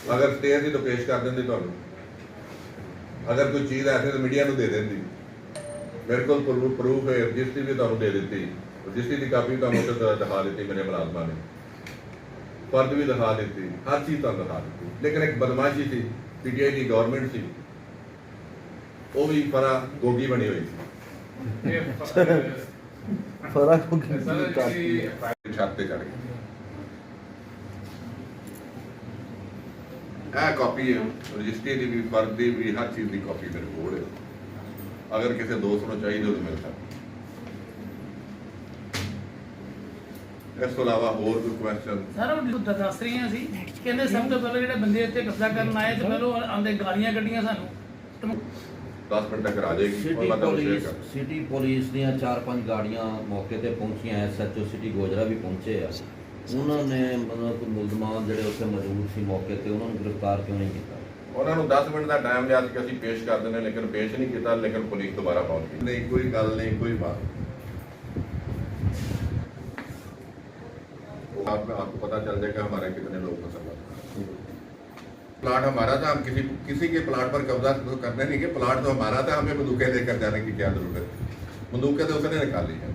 अगर स्टे थी तो पेश कर देंगे तुहानू, अगर कोई चीज़ ऐसे तो मीडिया दे देंगी। मेरे को प्रूफ है, रजिस्ट्री भी तुहानू दे दी, रजिस्ट्री की कापी तुहानू दिखा दी मेरे मुलाजमा ने, फर्द भी दिखा दी, हर चीज़ तुहानू दिखा दी। लेकिन एक बदमाशी थी, PTI की गवर्नमेंट थी, वो भी फरा गोगी बनी हुई थी। छत पे चढ़ गई। कॉपी है रजिस्ट्री की भी, फर्द की भी, हर चीज़ की कॉपी मेरे को है। अगर किसी दोस्त को चाहिए तो मेरे साथ। इस तो इलावा होर कोई क्वेश्चन? सर वो दस रही हैं कहते सब तो पहले जो बंदे इतने कब्जा करना आए तो पहले आंदे गालियां कढ़ियां सानू 10 मिनट तक आ जाएगी। सिटी पुलिस ਦੀਆਂ 4-5 गाड़ियां मौके ਤੇ ਪਹੁੰਚੀਆਂ, SHO सिटी गोजरा भी पहुंचे ਆ। ਉਹਨਾਂ ਨੇ ਮਤਲਬ ਮੁਲਜ਼ਮਾਨ ਜਿਹੜੇ ਉੱਥੇ ਮੌਜੂਦ ਸੀ ਮੌਕੇ ਤੇ ਉਹਨਾਂ ਨੂੰ ਗ੍ਰਿਫਤਾਰ ਕਿਉਂ ਨਹੀਂ ਕੀਤਾ? ਉਹਨਾਂ ਨੂੰ 10 ਮਿੰਟ ਦਾ ਟਾਈਮ ਲਿਆ ਸੀ ਕਿ ਅਸੀਂ ਪੇਸ਼ ਕਰ ਦਿੰਦੇ, लेकिन पेश नहीं किया, लेकिन पुलिस दोबारा पहुंच गई। नहीं कोई गल नहीं, कोई बात। आपको पता चल जाएगा हमारे कितने लोग पसंद। प्लाट हमारा था, हम किसी के प्लाट पर कब्जा तो करने नहीं के, प्लाट तो हमारा था, हमें बंदूकें लेकर जाने की क्या जरूरत है? बंदूकें तो उसने निकाली है।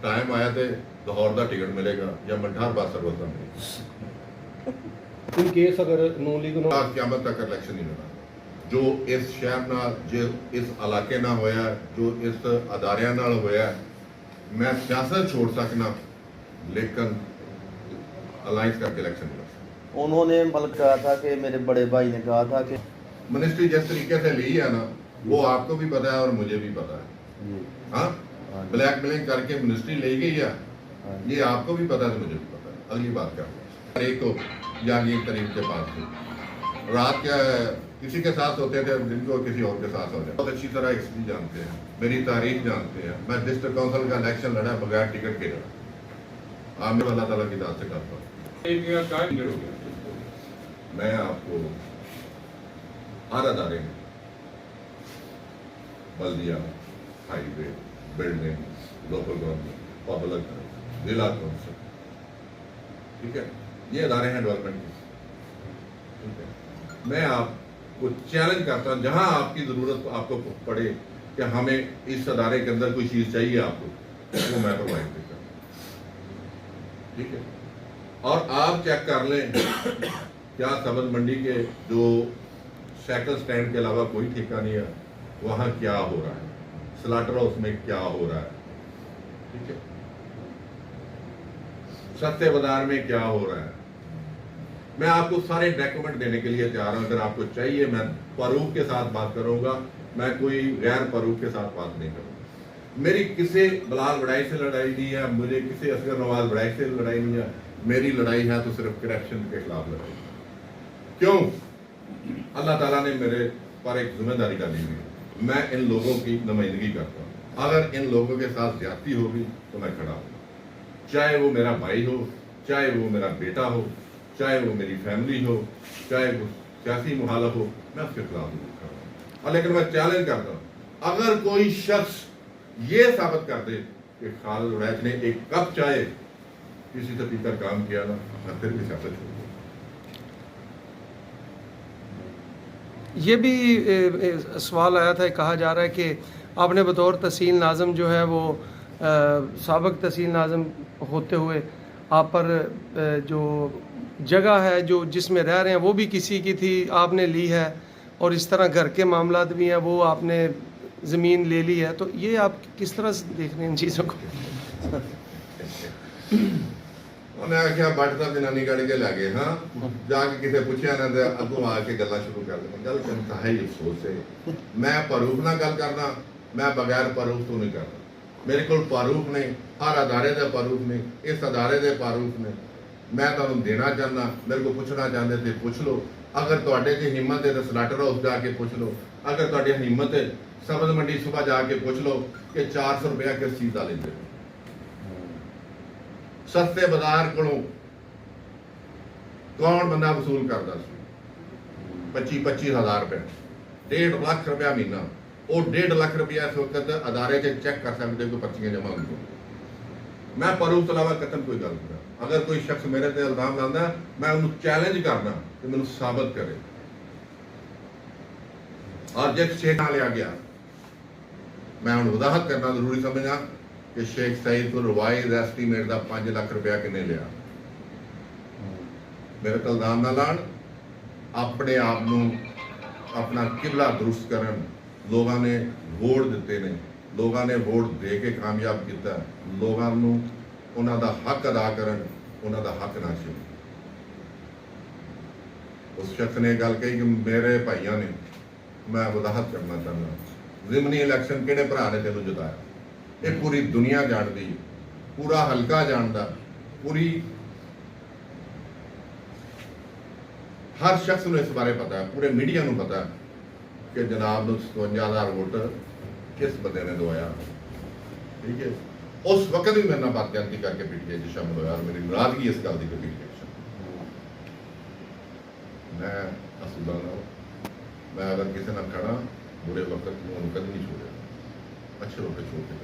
टाइम आया तो लाहौर का टिकट मिलेगा या मंठार बस सर्विस का मिलेगा। इन केस अगर नून लीग क़यामत तक इलेक्शन नहीं होना। जो इस शहर नाल, जो इस इलाके नाल होया, जो इस अदारियां नाल होया, मैं सियासत छोड़ सकना, लेकिन अलायंस करके इलेक्शन नहीं लड़। उन्होंने मतलब कहा था कि मेरे बड़े भाई ने कहा था कि मिनिस्ट्री जिस तरीके से ली है ना, वो आपको भी पता है और मुझे भी पता है। हाँ, ब्लैकमेलिंग करके मिनिस्ट्री ले गई है, ये आपको भी पता है, मुझे भी पता है। अगली बात क्या, एक तो जहांगीर तरीफ के पास थे, रात क्या किसी के साथ होते थे, दिन को किसी और के साथ हो जाए। बहुत अच्छी तरह XP जानते हैं, मेरी तारीख जानते हैं। मैं डिस्ट्रिक्ट काउंसिल का इलेक्शन लड़ा बगैर टिकट के लड़ा। आमिर अल्लाह ताला की दाद से करता हूँ। मैं आपको हर अदारे में, बल्दिया, highway, building, local government, public, जिला काउंसिल, ठीक है, ये अदारे हैं डेवलपमेंट के, ठीक है। मैं आपको चैलेंज करता हूँ, जहाँ आपकी ज़रूरत आपको पड़े कि हमें इस अदारे के अंदर कोई चीज़ चाहिए आपको, वो मैं प्रोवाइड करता हूँ, ठीक है। और आप चेक कर लें क्या सब्ज़ मंडी के जो साइकिल स्टैंड के अलावा कोई ठेका नहीं है, वहाँ क्या हो रहा है, स्लाटर हाउस में क्या हो रहा है, ठीक है, सस्ते बाजार में क्या हो रहा है। मैं आपको सारे डॉक्यूमेंट देने के लिए तैयार हूं। अगर आपको चाहिए मैं प्रूफ के साथ बात करूंगा, मैं कोई गैर प्रूफ के साथ बात नहीं करूंगा। मेरी किसी बिलाल बड़ाई से लड़ाई नहीं है, मुझे किसी असगर नवाज बड़ाई से लड़ाई नहीं है। मेरी लड़ाई है तो सिर्फ करप्शन के खिलाफ लड़ाई। क्यों? अल्लाह ताला ने मेरे पर एक जिम्मेदारी डाली हुई है, मैं इन लोगों की नुमाइंदगी करता हूँ। अगर इन लोगों के साथ ज्यादती होगी तो मैं खड़ा हूँ, चाहे वो मेरा भाई हो, चाहे वो मेरा बेटा हो, चाहे वो मेरी फैमिली हो, चाहे वो सियासी मुखालफ हो, मैं उसके खिलाफ नहीं खड़ा हूँ। और लेकिन मैं चैलेंज करता हूँ, अगर कोई शख्स ये साबित कर दे कि खालिद उड़ैच ने एक कप चाय किसी से पीकर काम किया ना, मैं फिर भी सियासत छोड़ दूँ। ये भी सवाल आया था, कहा जा रहा है कि आपने बतौर तहसील नाज़म जो है वो साबिक़ तहसील नाज़म होते हुए आप पर जो जगह है जो जिसमें रह रहे हैं वो भी किसी की थी, आपने ली है, और इस तरह घर के मामलात भी हैं, वो आपने ज़मीन ले ली है, तो ये आप किस तरह से देख रहे हैं इन चीज़ों को? उन्हें आख्या बट तो जनानी गाड़ी के लगे, हाँ जाके किसी पूछया ना तो अगों आके गल्लां शुरू कर दें। गल करता है अफसोस है, मैं प्रूफ ना गल करना, मैं बगैर प्रूफ तो नहीं करता। मेरे को प्रूफ नहीं, हर अदारे का प्रूफ नहीं, इस अदारे के प्रूफ नहीं। मैं तुहानू देना चाहना, मेरे को पूछना चाहते थे पूछ लो। अगर तुहाडे च हिम्मत है तो स्लाटर हाउस जाके पूछ लो। अगर तुहाडी हिम्मत है सब्ज़ मंडी सुबह जाके पूछ लो कि 400 रुपया किस चीज़ का लेंदे हो। सस्ते बाजार को कौन बंदा वसूल करता 25-25 हज़ार रुपया, 1.5 लाख रुपया महीना। वो 1.5 लाख रुपया इस वक्त अदारे से चेक कर सकते कोई पर्चियां जमा होंगी। मैं प्रूफ तो अलावा कतन कोई गल नहीं। ਅਗਰ ਕੋਈ ਸ਼ਖਸ ਮੇਰੇ ਤੇ ਇਲਜ਼ਾਮ ਲਾਉਂਦਾ ਮੈਂ ਉਹਨੂੰ ਚੈਲੰਜ ਕਰਨਾ ਕਿ ਮੈਨੂੰ ਸਾਬਤ ਕਰੇ। ਔਰ ਜੇ ਸ਼ੇਖ ਨਾਲ ਲਿਆ ਗਿਆ, ਮੈਂ ਹੁਣ ਵਜ਼ਾਹਤ ਕਰਨਾ ਜ਼ਰੂਰੀ ਸਮਝਦਾ ਕਿ ਸ਼ੇਖ ਸਈਦ ਤੋਂ ਰਿਵਾਇਜ਼ ਐਸਟੀਮੇਟ ਦਾ 5 ਲੱਖ ਰੁਪਇਆ ਕਿੰਨੇ ਲਿਆ। ਮੇਰੇ ਤੇ ਇਲਜ਼ਾਮ ਨਾ ਲਾਣ, ਆਪਣੇ ਆਪ ਨੂੰ ਆਪਣਾ ਕਿਬਲਾ ਦਰੁਸਤ ਕਰਨ। ਲੋਕਾਂ ਨੇ ਵੋਟ ਦਿੱਤੇ ਨੇ, ਲੋਕਾਂ ਨੇ ਵੋਟ ਦੇ ਕੇ ਕਾਮਯਾਬ ਕੀਤਾ। ਲੋਕਾਂ ਨੂੰ ਉਹਨਾਂ ਦਾ ਹੱਕ ਅਦਾ ਕਰਨ, ਉਹਨਾਂ ਦਾ ਹੱਕ ਨਾ ਛੀਨ। ਉਸ ਸ਼ਖਸ ਨੇ ਗੱਲ ਕਹੀ ਕਿ ਮੇਰੇ ਭਾਈਆਂ ਨੇ, ਮੈਂ ਵਜ਼ਾਹਤ ਕਰਨਾ ਚਾਹੁੰਦਾ, ਜ਼ਿਮਨੀ ਇਲੈਕਸ਼ਨ ਕਿਹੜੇ ਭਰਾ ਨੇ ਤੈਨੂੰ ਜਿਤਾਇਆ? ਇਹ ਪੂਰੀ ਦੁਨੀਆ ਜਾਣਦੀ, ਪੂਰਾ ਹਲਕਾ ਜਾਣਦਾ, ਪੂਰੀ ਹਰ ਸ਼ਖਸ ਨੂੰ ਇਸ ਬਾਰੇ ਪਤਾ ਹੈ, ਪੂਰੇ ਮੀਡੀਆ ਨੂੰ ਪਤਾ ਹੈ ਕਿ ਜਨਾਬ ਨੂੰ 57,000 ਵੋਟ ਕਿਸ ਬੰਦੇ ਨੇ ਦਵਾਇਆ। ਠੀਕ ਹੈ, ਉਸ ਵਕਤ ਵੀ ਮੇਰੇ ਨਾਲ ਬਾਤਚੀਤ ਕਰਕੇ ਪੀਟੀਆਈ 'ਚ ਸ਼ਾਮਲ ਹੋਇਆ ਔਰ ਮੇਰੀ ਨਾਰਾਜ਼ਗੀ ਇਸ ਗੱਲ ਦੀ ਕਿ ਪੀਟੀਆਈ ਮੈਂ ਅਸੂਲਾਂ ਨਾਲ, ਮੈਂ ਅਗਰ ਕਿਸੇ ਨਾਲ ਖੜਾ ਬੁਰੇ ਵਕਤ ਨੂੰ ਉਹਨੂੰ ਕਦੇ ਨਹੀਂ ਛੋੜਿਆ, ਅੱਛੇ ਵਕਤ ਛੋੜ ਕੇ।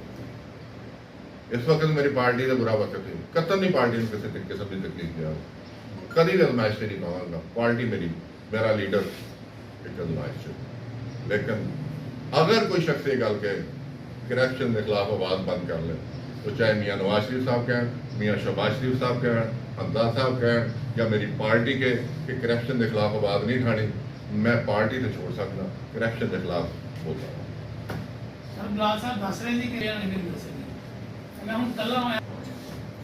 ਇਸ ਵਕਤ ਮੇਰੀ ਪਾਰਟੀ ਦਾ ਬੁਰਾ ਵਕਤ ਹੈ, ਕਤਨ ਨਹੀਂ ਪਾਰਟੀ ਨੂੰ ਕਿਸੇ ਕਿਸਮ ਦੀ ਤਕਲੀਫ ਦਿਆ, ਕਦੀ ਵੀ ਅਜ਼ਮਾਇਸ਼ ਤੇ ਨਹੀਂ ਪਾਵਾਂਗਾ। ਪਾਰਟੀ ਮੇਰੀ, ਮੇਰਾ ਲੀਡਰ ਇੱਕ ਅਜ਼ਮਾਇਸ਼ ਹੈ। लेकिन अगर कोई शख्स ये गल कहे करप्शन के खिलाफ आवाज़ बंद कर ले, तो चाहे मियाँ नवाज शरीफ साहब कहें, मियाँ शहबाज शरीफ साहब कहें, हमदाद साहब कहें, या मेरी पार्टी के कि करप्शन के खिलाफ आवाज़ नहीं उठानी, मैं पार्टी तो छोड़ सकता, करप्शन के खिलाफ बोलता हूँ। ਸਰ ਬਲਾਲ ਸਾਹਿਬ ਦੱਸ ਰਹੇ ਸੀ ਕਿ ਰਿਆ ਨਹੀਂ ਮਿਲ ਸਕੀ, ਮੈਂ ਹੁਣ ਕੱਲਾ ਹੋਇਆ।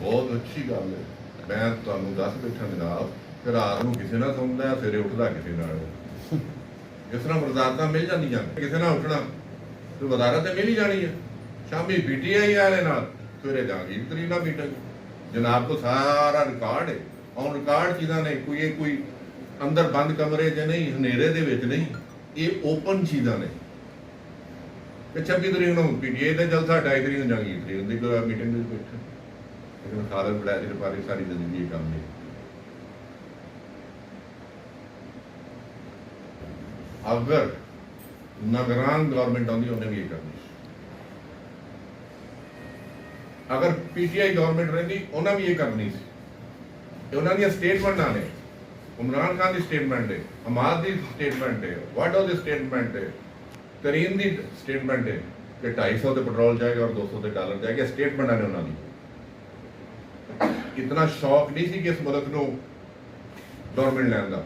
बहुत अच्छी गल है, मैं तुहानू दस बैठा जनाब कि रात को किसी ना सौंदा, सवेरे उठदा किसी नाल। जिस तरह वजारतां मिल जांदियां, किसी ना उठना तो वजारत मिल ही जानी है। शामी पीटीआई वाले नाल, सवेरे जहांगीर तरीन नाल मीटिंग। जनाब को सारा रिकॉर्ड है, ऑन रिकॉर्ड चीज़ां ने, कोई अंदर बंद कमरे च नहीं, हनेरे दे विच नहीं, ये ओपन चीज़ां ने। 26 तरीक नूं पीटीआई का जलसा, 28 तरीक नूं जहांगीर तरीन दी मीटिंग दे बैठे। लेकिन खालिद वलैती ने पारी सारी जिंदगी ये काम नहीं। अगर नगरान गवर्नमेंट आती उन्हें भी ये करनी, अगर पीटीआई गवर्नमेंट रही उन्हें भी ये करनी सी। उन्होंने स्टेटमेंट आने, इमरान खान की स्टेटमेंट है, हमाद की स्टेटमेंट है, वाडो की स्टेटमेंट है, तरीन की स्टेटमेंट है कि 250 से पेट्रोल जाएगा और 200 से डॉलर जाएगा। स्टेटमेंट आने उन्होंने इतना शौक नहीं सी कि इस मुल्क को गवर्नमेंट लैन का।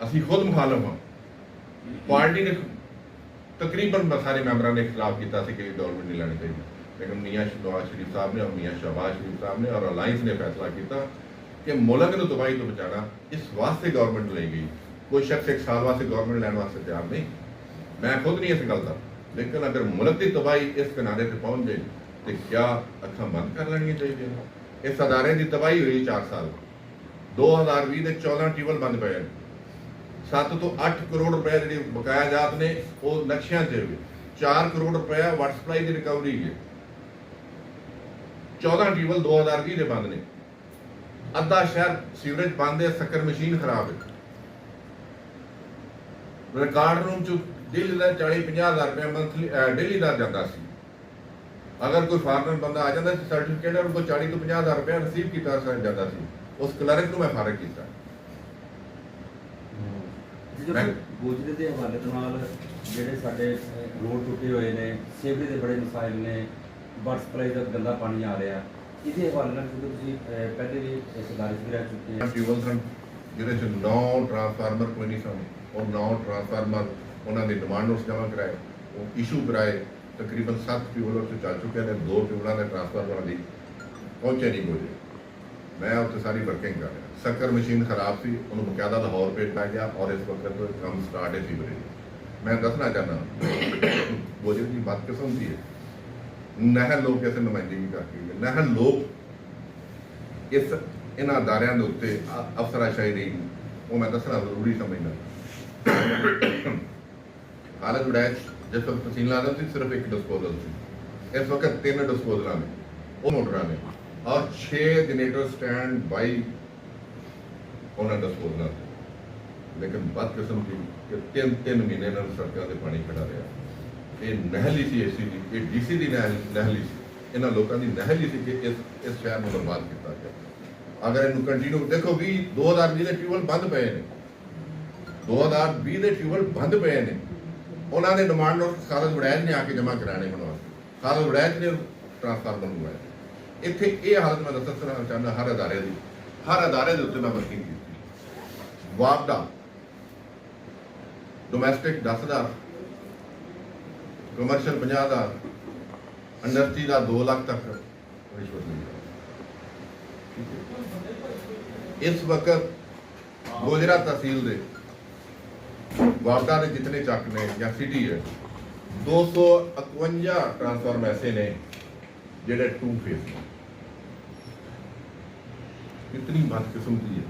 असी खुद मुखालफ हाँ, पार्टी ने तकरीबन सारे मैंबरों ने खिलाफ किया कि गवर्नमेंट नहीं लैनी चाहिए, लेकिन मियाँ नवाज शरीफ साहब ने और मियाँ शहबाज शरीफ साहब ने और अलायंस ने फैसला किया कि मुल्क को तबाही तो बचाना, इस वास्ते गवर्नमेंट ले गई। कोई शख्स 1 साल वास्ते गवर्नमेंट लैन वास्ते तैयार नहीं, मैं खुद नहीं इस गल का। लेकिन अगर मुल्क की तबाही इस किनारे से पहुँच जाए तो क्या अखा बंद कर लेनी चाहिए? इस अदारे की तबाही हुई 4 साल, 2020 के 14 ट्यूबल बंद पे, 7 तो 8 करोड़ रुपए जी बकाया जात ने वो नक्शियां च, 4 करोड़ रुपया वाटर सप्लाई की रिकवरी है। 14 ट्यूबल 2020 के बंद ने, अद्धा शहर सीवरेज बंद है, शक्कर मशीन खराब है। रिकॉर्ड रूम च डेली का 40-50 हज़ार रुपया मंथली डेली का जाता सी। अगर कोई फॉरनर बंदा आ जाता सर्टिफिकेट उनको 40 तो 50 हज़ार रुपया रिसीव किया जाता सी। उस क्लर्क को मैं फारग किया। ਗੁਜਰੇ ਦੇ ਹਵਾਲੇ ਦੇ ਨਾਲ ਜਿਹੜੇ ਸਾਡੇ ਰੋਡ ਟੁੱਟੇ ਹੋਏ ਨੇ, ਸੇਵਰੀ ਦੇ ਬੜੇ ਮਸਾਇਲ ਨੇ, ਵਾਟਰ ਸਪਲਾਈ ਦਾ ਗੰਦਾ ਪਾਣੀ ਆ ਰਿਹਾ, ਇਹਦੇ ਹਵਾਲੇ ਨਾਲ ਤੁਸੀਂ ਪਹਿਲੇ ਵੀ ਇਸ ਬਾਰੇ ਵੀ ਰਹਿ ਚੁੱਕੇ ਹੋ। ਟਿਊਬਲ ਸਨ ਜਿਹਦੇ ਚ 9 ਟਰਾਂਸਫਾਰਮਰ ਕੋਈ ਨਹੀਂ ਸਨ, ਉਹ 9 ਟਰਾਂਸਫਾਰਮਰ ਉਹਨਾਂ ਦੀ ਡਿਮਾਂਡ ਨੋਟਸ ਜਮ੍ਹਾਂ ਕਰਾਏ, ਉਹ ਇਸ਼ੂ ਕਰਾਏ। ਤਕਰੀਬਨ 7 ਟਿਊਬਲ ਉੱਥੇ ਚੱਲ ਚੁੱਕੇ ਨੇ, 2 ਟਿਊਬਲਾਂ ਦੇ ਟਰਾਂਸਫਾਰਮਰਾਂ ਦੀ ਪਹੁੰਚੇ ਨਹੀਂ ਕੋਈ। मैं उत्थे सारी वर्किंग कर रहा। शक्कर मशीन खराब सी, उन्होंने बकायदा लाहौर भेजा गया और इस वक्त तो काम स्टार्ट है सीवरेज। मैं दसना चाहना बोझे की बात किस्म की है, नहर लोग कैसे नुमाइंदगी करके गए, नहर लोग इस इन अदारियां के उत्ते अफसराशाही रही, वो मैं दसना जरूरी समझना। खालिद वलैत जिस वक्त तहसील आजम से सिर्फ 1 डिस्पोजल थी, इस वक्त 3 डिस्पोजल ने, वो मोटर ने और 6 जनरेटर स्टैंड बाई उन्होंने डिस्पोजल। लेकिन बद किस्म की कि 3 महीने इन्होंने सड़कों से पानी खड़ा रहा। ये नहली सी एसी की, ये डीसी की नहली सी, इन्होंने लोगों की नहली सी कि इस शहर में बर्बाद किया गया। ਅਗਰ ਇਹਨੂੰ ਕੰਟੀਨਿਊ ਦੇਖੋ 2020 ਦੇ ਟਿਊਬਲ ਬੰਦ ਪਏ ਨੇ, 2020 ਦੇ ਟਿਊਬਲ ਬੰਦ ਪਏ ਨੇ। ਉਹਨਾਂ ਦੇ ਡਿਮਾਂਡ ਨੂੰ ਖਾਲਦ ਵੜੈਚ ਨੇ ਆ ਕੇ ਜਮ੍ਹਾਂ ਕਰਾਣੇ ਬਣਵਾ, ਖਾਲਦ ਵੜੈਚ ਨੇ ਟ੍ਰਾਂਸਫਾਰਮਰ ਬਣਵਾਇਆ। ਇੱਥੇ ਇਹ ਹਾਲਤ ਮੈਂ ਦੱਸਣਾ ਚਾਹੁੰਦਾ ਹਰ ਅਦਾਰੇ ਦੀ, ਹਰ ਅਦਾਰੇ ਦੇ ਉੱਤੇ ਮੈਂ ਵਰਕਿੰਗ ਕੀਤੀ। ਵਾਪਡਾ ਡੋਮੈਸਟਿਕ 10,000, ਕਮਰਸ਼ੀਅਲ 50,000, ਇੰਡਸਟਰੀ ਦਾ 2 ਲੱਖ ਤੱਕ ਰਿਸ਼ਵਤ ਮਿਲਦੀ। ਇਸ ਵਕਤ ਗੋਜਰਾ ਤਹਿਸੀਲ ਦੇ ਵਾਪਡਾ ਦੇ ਜਿतने ਚੱਕ ਨੇ ਜਾਂ ਸਿਟੀ ਹੈ 251 ਟ੍ਰਾਂਸਫਾਰਮ ਐਸੇ ਨੇ ਜਿਹੜੇ 2 ਫੇਸ ਨੇ। कितनी बदकिस्मती है।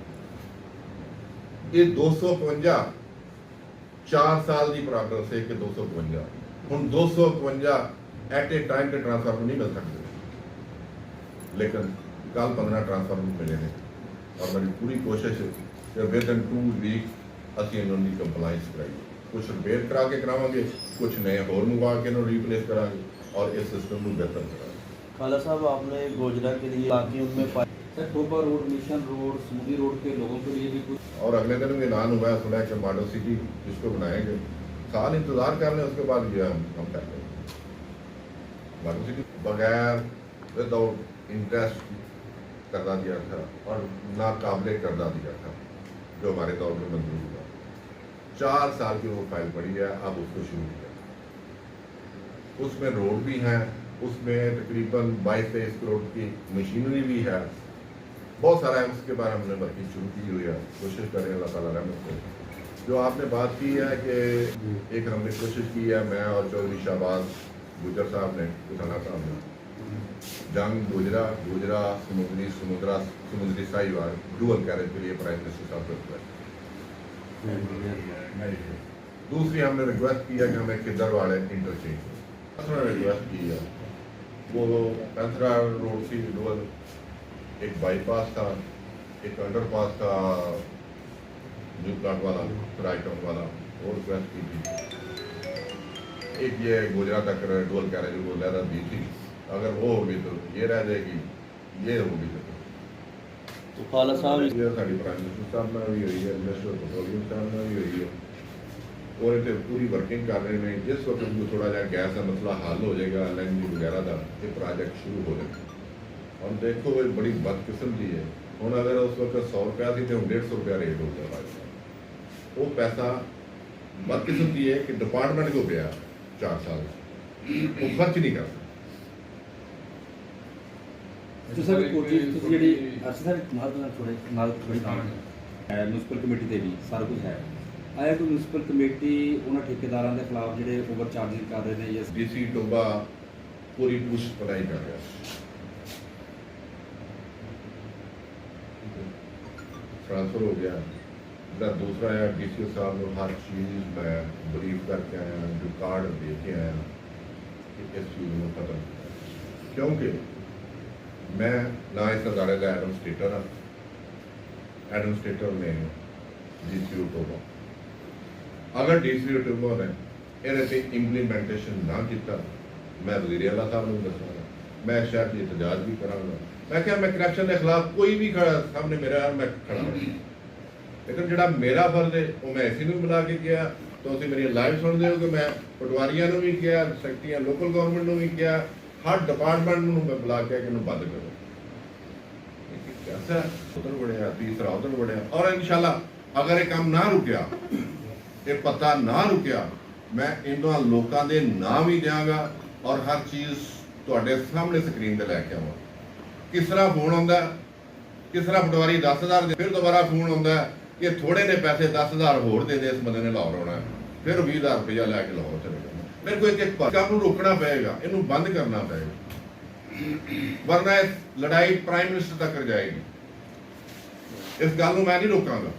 ये 252 4 साल की प्रोग्रेस है कि 252 हम 252 एट ए टाइम के ट्रांसफार्मर नहीं मिल सकते, लेकिन कल 15 ट्रांसफार्मर मिले हैं और मेरी पूरी कोशिश है कि विद इन 2 वीक असं इन्होंने कंप्लाइंस कराई, कुछ रिपेयर करा के करावे, कुछ नए होर मंगवा के इन्होंने रिप्लेस करा और इस सिस्टम को बेहतर करा। खाला साहब, आपने गोजरा के लिए बाकी उनमें sir Toba road, mission road, smoothie road के लोगों के लिए भी कुछ, और अगले दिन भी ऐलान हुआ है, सुना है कि मॉडल सिटी जिसको बनाएंगे, साल इंतजार कर लें, उसके बाद ये हम कर लेंगे। मॉडल सिटी बगैर विदाउट इंटरेस्ट करदा दिया था और नाकाबिले करदा दिया था जो हमारे दौर में मंजूर हुआ। 4 साल की वो फाइल पड़ी है, अब उसको शुरू किया। उसमें रोड भी हैं, उसमें तकरीबन 22-23 करोड़ की मशीनरी भी है, बहुत सारा है। उसके बाद हमने वर्किंग शुरू की हुई है, कोशिश करें अल्लाह ताला रहमत से। जो आपने बात की है कि एक हमने कोशिश की है, मैं और चौधरी शाहबाज गुजर साहब ने, थाना साहब ने, जंग गुजरा समुद्री साहिवाल डुअल कैरेज के लिए प्राइम मिनिस्टर साहब को रिक्वेस्ट। दूसरी हमने रिक्वेस्ट की है कि हमें किधर वाले इंटरचेंज रिक्वेस्ट की है, वो पैंथरा रोड से डुअल एक बाईपास था, एक अंडरपास था न्यू प्लाट वाला, राइट टाउन वाला, वो रिक्वेस्ट की थी। एक ये गुजरा तक डुअल कैरेज वो लहरा दी थी, अगर वो होगी तो ये रह जाएगी, ये होगी तो खाला साहब ये साड़ी प्राइम मिनिस्टर साहब में भी हुई है, मिनिस्टर पेट्रोलियम साहब में भी हुई है, और इतने पूरी वर्किंग कर रहे हैं। जिस वक्त को थोड़ा जहा गैस का मसला हल हो जाएगा, LNG वगैरह का, ये प्रोजेक्ट शुरू हो जाएगा। और देखो ये बड़ी बदकिस्मती है, हम अगर उस वक्त 100 रुपया थी तो 150 रुपया रेट हो गया। वो पैसा बदकिस्मती है कि डिपार्टमेंट को गया 4 साल वो खर्च नहीं कर सकता। तो सर कोची ਜਿਹੜੀ ਅੱਛਾ ਸਰ ਨਾਲ ਥੋੜੀ ਮਿਊਨਿਸਪਲ ਕਮੇਟੀ ਦੇ ਵੀ ਸਾਰਾ ਕੁਝ ਹੈ। ਆਇਆ ਕੋਈ ਮਿਊਨਿਸਪਲ ਕਮੇਟੀ ਉਹਨਾਂ ਠੇਕੇਦਾਰਾਂ ਦੇ ਖਿਲਾਫ ਜਿਹੜੇ ਓਵਰ ਚਾਰਜਿੰਗ ਕਰ ਰਹੇ ਨੇ ਜਾਂ DC ਟੋਬਾ पूरी पुश पढ़ाई कर रहा है। ट्रांसफर हो गया, मेरा दूसरा है DCO साहब ने हर चीज़ मैं ब्रीफ करके आया, जो कार्ड दे के आया कि इस चीज़ में खत्म, क्योंकि मैं ना इस अदारे का एडमिनिस्ट्रेटर हाँ, एडमिनिस्ट्रेटर ने DCO टोबा, अगर DCO टोबा ने ये इंप्लीमेंटेशन ना किया, मैं वज़ीर आला साहब को दसांगा, मैं शहर की एहतजाज भी करांगा। मैं क्या मैं करप्शन के खिलाफ कोई भी खड़ा सामने मेरा मैं खड़ा हूँ, लेकिन जो मेरा फर्ज है वो मैं इसी को बुला के किया। तो अभी मेरी लाइव सुनते हो कि मैं पटवारियों ने भी किया, सैकटरियां लोकल गवर्नमेंट ने भी किया, हर डिपार्टमेंट में मैं बुला के कि बंद करो। कैसा उधर बढ़िया, तीसरा उधर बढ़िया, और इंशाल्लाह अगर ये काम ना रुकया, ये पता ना रुकया, मैं इन्होंने लोगों के नाम ही देंगा और हर चीज़ तुहाडे सामने स्क्रीन पर लैके आवां। किस तरह फोन आता, किस तरह पटवारी 10,000 दे, फिर दोबारा फोन आता कि थोड़े ने पैसे 10,000 होर दे दे, इस बंदे ने लाहौर आना है, फिर 20,000 रुपया लैके लाहौर चले जाना। मेरे को एक काम रोकना पड़ेगा, इनू बंद करना पड़ेगा, वरना इस लड़ाई प्राइम मिनिस्टर तक जाएगी। इस गल मैं नहीं रोकांगा,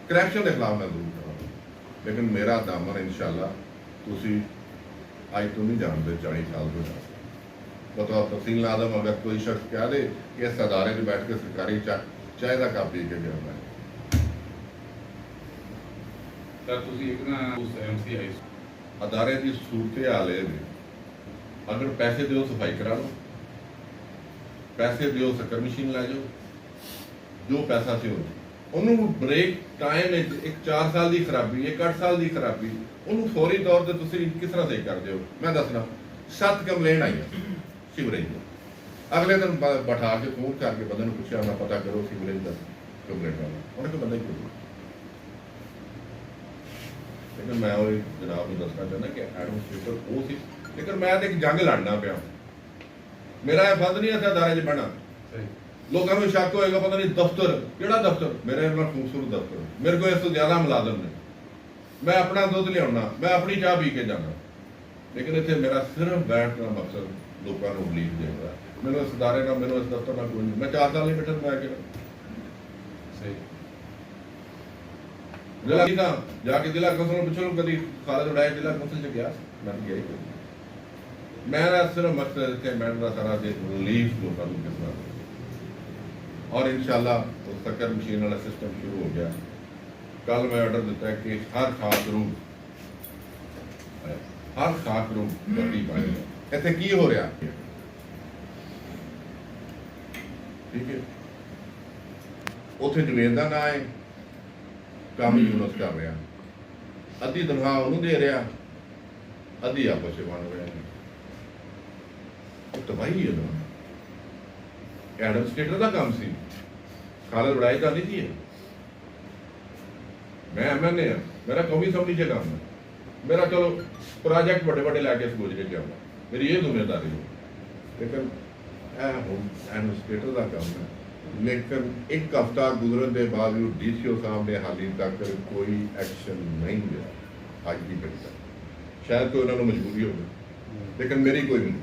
करप्शन के खिलाफ मैं जरूर करांगा, लेकिन मेरा दामन इंशाल्लाह तुसी आज तो नहीं जानते 40 साल तो जाते बतौर तहसील नाज़म अगर कोई शख्स कह दे कि इस अदारे में बैठ के सरकारी चाय का कप पी के गया मैं अदारे की सूरत हाल है, अगर पैसे दो सफाई करा लो, पैसे दो शक्कर मशीन लै जाओ, ਜੋ ਪੈਸਾ ਸੀ ਉਹਨੂੰ ਬ੍ਰੇਕ ਟਾਈਮ ਵਿੱਚ ਇੱਕ 4 ਸਾਲ ਦੀ ਖਰਾਬੀ, ਇੱਕ 8 ਸਾਲ ਦੀ ਖਰਾਬੀ, ਉਹਨੂੰ ਫੌਰੀ ਤੌਰ ਤੇ ਤੁਸੀਂ ਕਿਸ ਤਰ੍ਹਾਂ ਸਹੀ ਕਰਦੇ ਹੋ? ਮੈਂ ਦੱਸਣਾ, 7 ਕੰਪਲੇਂਟ ਆਈਆਂ ਸੀਵਰੇਜ ਦੀ। ਅਗਲੇ ਦਿਨ ਬਿਠਾ ਕੇ ਫੋਨ ਕਰਕੇ ਬੰਦੇ ਨੂੰ ਪੁੱਛਿਆ, ਮੈਂ ਪਤਾ ਕਰੋ ਸੀਵਰੇਜ ਦਾ ਕੰਪਲੇਂਟ ਵਾਲਾ, ਉਹਨੇ ਕੋਈ ਬੰਦਾ ਹੀ ਕੋਈ। ਲੇਕਿਨ ਮੈਂ ਉਹ ਜਨਾਬ ਨੂੰ ਦੱਸਣਾ ਚਾਹੁੰਦਾ ਕਿ ਐਡਮਿਨਿਸਟ੍ਰੇਟਰ ਉਹ ਸੀ, ਲੇਕਿਨ ਮੈਂ ਤਾਂ ਇੱਕ ਜੰਗ ਲੜਨਾ ਪਿਆ। ਮੇਰਾ ਇਹ ਫਰਜ਼ ਨਹੀਂ ਹੈ ਅਦਾਰੇ 'ਚ ਬਹਿਣਾ। ਲੋਕਾਂ ਨੂੰ ਸ਼ੱਕ ਹੋਏਗਾ ਪਤਾ ਨਹੀਂ ਦਫ਼ਤਰ ਕਿਹੜਾ ਦਫ਼ਤਰ, ਮੇਰੇ ਨਾਲ ਖੂਬਸੂਰਤ ਦਫ਼ਤਰ, ਮੇਰੇ ਕੋਲ ਇਸ ਤੋਂ ਜ਼ਿਆਦਾ ਮੁਲਾਜ਼ਮ ਨੇ, ਮੈਂ ਆਪਣਾ ਦੁੱਧ ਲਿਆਉਣਾ, ਮੈਂ ਆਪਣੀ ਚਾਹ ਪੀ ਕੇ ਜਾਣਾ, ਲੇਕਿਨ ਇੱਥੇ ਮੇਰਾ ਸਿਰਫ ਬੈਠਣ ਦਾ ਮਕਸਦ ਲੋਕਾਂ ਨੂੰ ਰਿਲੀਫ ਦੇਣਾ। ਮੈਨੂੰ ਇਸ ਅਦਾਰੇ ਨਾਲ, ਮੈਨੂੰ ਇਸ ਦਫ਼ਤਰ ਨਾਲ ਕੋਈ ਨਹੀਂ। ਮੈਂ 4 ਸਾਲ ਨਹੀਂ ਬੈਠਾ, ਮੈਂ ਕਿ ਸਹੀ ਜ਼ਿਲ੍ਹਾ ਜਾ ਕੇ ਜ਼ਿਲ੍ਹਾ ਕੌਂਸਲ ਨੂੰ ਪੁੱਛੋ, ਕਦੀ ਖਾਲਦ ਉਡਾਇਆ ਜ਼ਿਲ੍ਹਾ ਕੌਂਸਲ 'ਚ ਗਿਆ? ਮੈਂ ਗਿਆ ਹੀ ਨਹੀਂ। ਮੇਰਾ ਸਿਰਫ ਮਕਸਦ ਇੱਥੇ ਬੈਠਣ ਦਾ ਸਾਰਾ ਦੇ ਰਿਲੀਫ ਲੋਕਾਂ ਨੂੰ ਕਿਸ ਤਰ੍ਹਾਂ, ਔਰ ਇਨਸ਼ਾਅੱਲਾ ਉਸ ਤੱਕਰ ਮਸ਼ੀਨ ਵਾਲਾ ਸਿਸਟਮ ਸ਼ੁਰੂ ਹੋ ਗਿਆ। ਕੱਲ ਮੈਂ ਆਰਡਰ ਦਿੱਤਾ ਕਿ ਹਰ ਖਾਸ ਰੂਮ ਬੱਤੀ ਪਾਣੀ। ਇੱਥੇ ਕੀ ਹੋ ਰਿਹਾ? ਠੀਕ ਹੈ, ਉੱਥੇ ਜ਼ਮੀਨ ਦਾ ਨਾਂ ਹੈ, ਕੰਮ ਯੂਨਸ ਕਰ ਰਿਹਾ, ਅੱਧੀ ਤਨਖਾਹ ਉਹਨੂੰ ਦੇ ਰਿਹਾ, ਅੱਧੀ ਆਪਸ ਵਿੱਚ ਵੰਡ ਰਿਹਾ। ਉਹ ਤਬਾਹੀ ਹੈ ਨਾ। ਐਡਮਿਨਿਸਟ੍ਰੇਟਰ ਦਾ ਕੰਮ ਸੀ, ਖਾਲਦ ਉਡਾਈ ਦਾ ਨਹੀਂ ਸੀ ਇਹ। ਮੈਂ ਐਮਐਨਏ ਹਾਂ, ਮੇਰਾ ਕੌਮੀ ਅਸੈਂਬਲੀ 'ਚ ਕੰਮ ਹੈ, ਮੇਰਾ ਚਲੋ ਪ੍ਰੋਜੈਕਟ ਵੱਡੇ ਵੱਡੇ ਲੈ ਕੇ ਗੁਜਰੇ ਜਾਊਗਾ, ਮੇਰੀ ਇਹ ਜ਼ਿੰਮੇਵਾਰੀ ਹੈ। ਲੇਕਿਨ ਇਹ ਹੁਣ ਐਡਮਿਨਿਸਟ੍ਰੇਟਰ ਦਾ ਕੰਮ ਹੈ। ਲੇਕਿਨ ਇੱਕ ਹਫ਼ਤਾ ਗੁਜ਼ਰਨ ਦੇ ਬਾਵਜੂਦ DCO ਸਾਹਿਬ ਨੇ ਹਾਲੇ ਤੱਕ ਕੋਈ ਐਕਸ਼ਨ ਨਹੀਂ ਲਿਆ। ਅੱਜ ਦੀ ਘੜੀ ਤੱਕ ਸ਼ਾਇਦ ਕੋਈ ਉਹਨਾਂ ਨੂੰ ਮਜਬੂਰੀ ਹੋਵੇ, ਲੇਕਿਨ ਮੇਰੀ ਕੋਈ ਨਹੀਂ।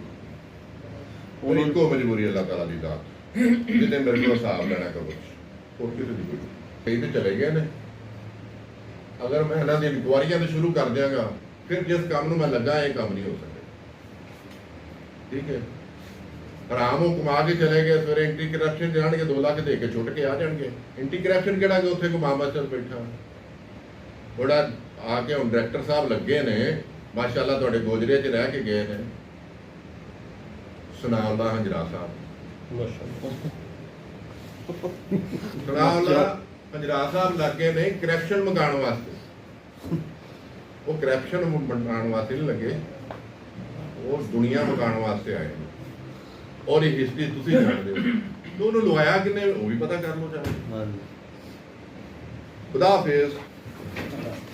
ਉਹ ਇੱਕੋ ਮਜਬੂਰੀ ਅੱਲਾਹ ਤਾਲਾ ਦੀ ਦਾਤ, ਜਿਹਦੇ ਮੇਰੇ ਕੋਲ ਹਿਸਾਬ ਲੈਣਾ ਕਰੋ, ਹੋਰ ਕਿਸੇ ਦੀ ਕੋਈ। ਕਈ ਤੇ ਚਲੇ ਗਏ ਨੇ। ਅਗਰ ਮੈਂ ਇਹਨਾਂ ਦੀ ਇਨਕੁਆਰੀਆਂ ਤੇ ਸ਼ੁਰੂ ਕਰ ਦਿਆਂਗਾ, ਫਿਰ ਜਿਸ ਕੰਮ ਨੂੰ ਮੈਂ ਲੱਗਾ ਇਹ ਕੰਮ ਨਹੀਂ ਹੋ ਸਕਦਾ। ਠੀਕ ਹੈ, ਹਰਾਮ ਉਹ ਕਮਾ ਕੇ ਚਲੇ ਗਏ, ਸਵੇਰੇ ਐਂਟੀ ਕਰਪਸ਼ਨ ਜਾਣਗੇ, 2 ਲੱਖ ਦੇ ਕੇ ਛੁੱਟ ਕੇ ਆ ਜਾਣਗੇ। ਐਂਟੀ ਕਰਪਸ਼ਨ ਕਿਹੜਾ ਕਿ ਉੱਥੇ ਕੋਈ ਮਾਮਾ ਚੱਲ ਬੈਠਾ ਬੜਾ ਆ ਕੇ ਹੁਣ ਡਾਇਰੈਕਟਰ ਸਾਹਿਬ ਲੱਗੇ ਨੇ, ਮਾਸ਼ਾਅੱਲਾ ਤੁਹਾਡੇ ਗੋਜਰੇ 'ਚ ਰਹਿ ਕੇ ਗਏ ਨੇ, ਸੁਨਾਮ ਦਾ ਹੰਜਰਾ ਸਾਹਿਬ, ਸੁਨਾਮ ਦਾ ਹੰਜਰਾ ਸਾਹਿਬ ਲੱਗੇ ਨੇ ਕਰਪਸ਼ਨ ਮੰਗਾਉਣ ਵਾਸਤੇ। ਉਹ ਕਰਪਸ਼ਨ ਮੰਗਾਉਣ ਵਾਸਤੇ ਨਹੀਂ ਲੱਗੇ, ਉਹ ਦੁਨੀਆ ਮੰਗਾਉਣ ਵਾਸਤੇ ਆਏ ਨੇ। ਔਰ ਇਹ ਹਿਸਟਰੀ ਤੁਸੀਂ ਜਾਣਦੇ ਹੋ, ਤੇ ਉਹਨੂੰ ਲਵਾਇਆ ਕਿੰਨੇ ਉਹ ਵੀ ਪਤਾ ਕਰ ਲਓ ਚਾਹੇ। हाँ जी। ਖੁਦਾ ਹਾਫਿਜ਼।